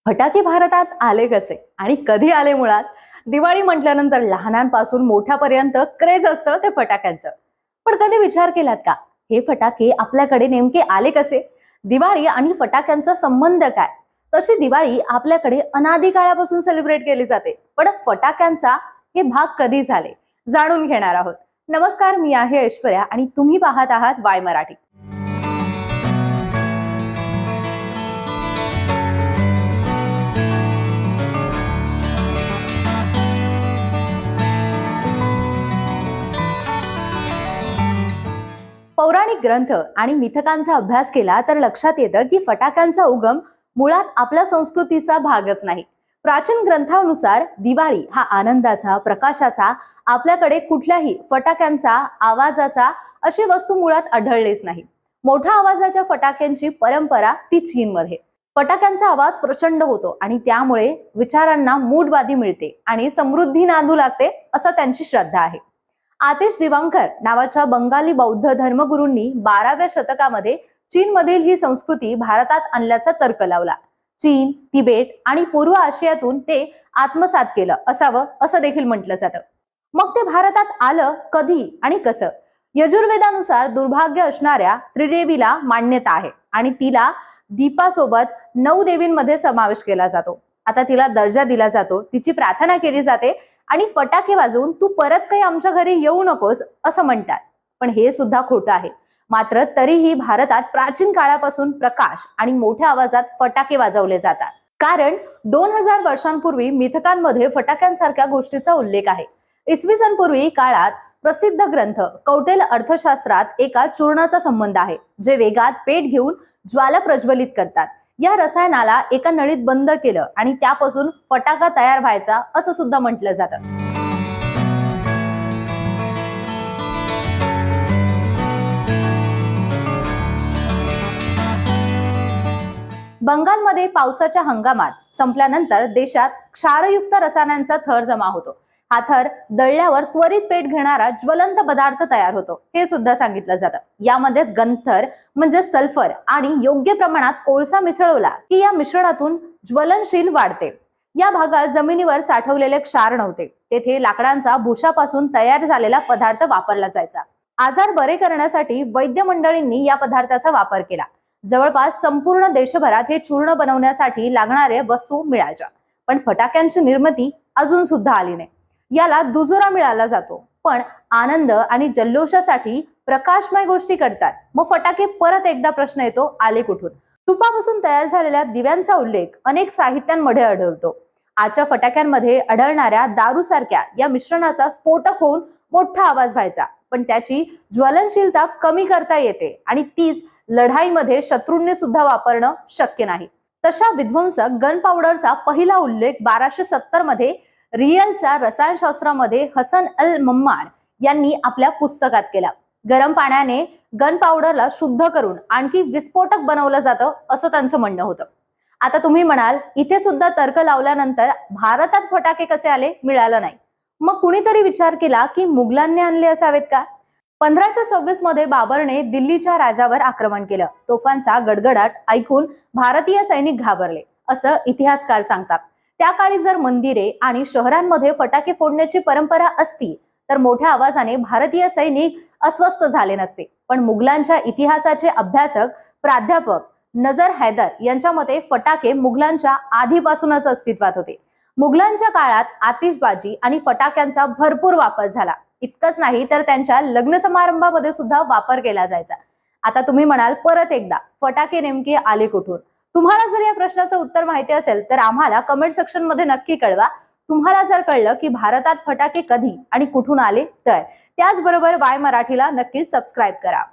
फटाके भारतात आले कसे आणि कधी आले? मुळात दिवाळी म्हटल्यानंतर लहानांपासून मोठ्यापर्यंत क्रेज असतं ते फटाक्यांचं. पण कधी विचार केलात का, हे फटाके आपल्याकडे नेमके आले कसे? दिवाळी आणि फटाक्यांचा संबंध काय? तशी दिवाळी आपल्याकडे अनादी काळापासून सेलिब्रेट केली जाते, पण फटाक्यांचा हे भाग कधी झाले जाणून घेणार आहोत. नमस्कार, मी आहे ऐश्वर्या आणि तुम्ही पाहत आहात वाय मराठी. पौराणिक ग्रंथ आणि मिथकांचा अभ्यास केला तर लक्षात येतं की फटाक्यांचा उगम मुळात आपल्या संस्कृतीचा भागच नाही. प्राचीन ग्रंथानुसार दिवाळी हा आनंदाचा, प्रकाशाचा, आपल्याकडे कुठल्याही फटाक्यांचा, आवाजाचा अशी वस्तू मुळात आढळलीच नाही. मोठ्या आवाजाच्या फटाक्यांची परंपरा ती चीनमध्ये. फटाक्यांचा आवाज प्रचंड होतो आणि त्यामुळे विचारांना मूडबाधी मिळते आणि समृद्धी नांदू लागते असं त्यांची श्रद्धा आहे. आतिश दिवांकर नावाच्या बंगाली बौद्ध धर्मगुरूंनी 12व्या शतकामध्ये चीनमधील ही संस्कृती भारतात आणल्याचा तर्क लावला. चीन, तिबेट आणि पूर्व आशियातून ते आत्मसात केलं असावं असं देखील म्हटलं जातं. मग ते भारतात आलं कधी आणि कसं? यजुर्वेदानुसार दुर्भाग्य असणाऱ्या त्रिदेवीला मान्यता आहे आणि तिला दीपासोबत 9 देवींमध्ये समावेश केला जातो. आता तिला दर्जा दिला जातो, तिची प्रार्थना केली जाते आणि फटाके वाजवून तू परत काही आमच्या घरी येऊ नकोस असं म्हणतात. पण हे सुद्धा खोटं आहे. मात्र तरीही भारतात प्राचीन काळापासून प्रकाश आणि मोठ्या आवाजात फटाके वाजवले जातात. कारण 2000 वर्षांपूर्वी मिथकांमध्ये फटाक्यांसारख्या गोष्टीचा उल्लेख आहे. इसवी सन पूर्वी काळात प्रसिद्ध ग्रंथ कौटिल्य अर्थशास्त्रात एका चूर्णाचा संबंध आहे, जे वेगात पेट घेऊन ज्वाला प्रज्वलित करतात. या रसायनाला एका नळीत बंद केलं आणि त्यापासून फटाका तयार व्हायचा असं सुद्धा म्हटलं जातं. बंगालमध्ये पावसाच्या हंगामात संपल्यानंतर देशात क्षारयुक्त रसायनांचा थर जमा होतो. हा थर दळल्यावर त्वरित पेट घेणारा ज्वलंत पदार्थ तयार होतो हे सुद्धा सांगितलं जातं. यामध्येच गंधर म्हणजे सल्फर आणि योग्य प्रमाणात कोळसा मिसळवला की या मिश्रणातून ज्वलनशील वाढते. या भागात जमिनीवर साठवलेले क्षार नव्हते, तेथे लाकडांचा भुशापासून तयार झालेला पदार्थ वापरला जायचा. आजार बरे करण्यासाठी वैद्य मंडळींनी या पदार्थाचा वापर केला. जवळपास संपूर्ण देशभरात हे चूर्ण बनवण्यासाठी लागणारे वस्तू मिळायच्या, पण फटाक्यांची निर्मिती अजून सुद्धा आली नाही. याला दुजोरा मिळाला जातो, पण आनंद आणि जल्लोषासाठी प्रकाशमय गोष्टी करतात. मग फटाके परत एकदा प्रश्न येतो, आले कुठून? तुपापासून तयार झालेल्या दिव्यांचा उल्लेख अनेक साहित्यांमध्ये आढळतो. आजच्या फटाक्यांमध्ये आढळणाऱ्या दारूसारख्या या मिश्रणाचा स्फोटक होऊन मोठा आवाज व्हायचा, पण त्याची ज्वलनशीलता कमी करता येते आणि तीच लढाईमध्ये शत्रूंनी सुद्धा वापरणं शक्य नाही. तशा विध्वंसक गन पावडरचा पहिला उल्लेख 1270 मध्ये रियलच्या रसायनशास्त्रामध्ये हसन अल मम्मार यांनी आपल्या पुस्तकात केला. गरम पाण्याने गन पावडरला शुद्ध करून आणखी विस्फोटक बनवलं जातं असं त्यांचं म्हणणं होतं. आता तुम्ही म्हणाल, इथे सुद्धा तर्क लावल्यानंतर भारतात फटाके कसे आले? मिळालं नाही. मग कुणीतरी विचार केला की मुघलांनी आणले असावेत का? 1526 मध्ये बाबरने दिल्लीच्या राजावर आक्रमण केलं. तोफांचा गडगडाट ऐकून भारतीय सैनिक घाबरले असं इतिहासकार सांगतात. त्या काळी जर मंदिरे आणि शहरांमध्ये फटाके फोडण्याची परंपरा असती तर मोठ्या आवाजाने भारतीय सैनिक अस्वस्थ झाले नसते. पण मुघलांच्या इतिहासाचे अभ्यासक प्राध्यापक नजर हैदर यांच्या मते फटाके मुघलांच्या आधीपासूनच अस्तित्वात होते. मुघलांच्या काळात आतिषबाजी आणि फटाक्यांचा भरपूर वापर झाला. इतकंच नाही तर त्यांच्या लग्न समारंभामध्ये सुद्धा वापर केला जायचा. आता तुम्ही म्हणाल, परत एकदा फटाके नेमके आले कुठून? तुम्हाला जर या प्रश्नाचं उत्तर माहिती असेल तर आम्हाला कमेंट सेक्शन मध्ये नक्की कळवा. तुम्हाला जर कळलं की भारतात फटाके कधी आणि कुठून आले तर त्याचबरोबर वाय मराठीला नक्की सबस्क्राईब करा.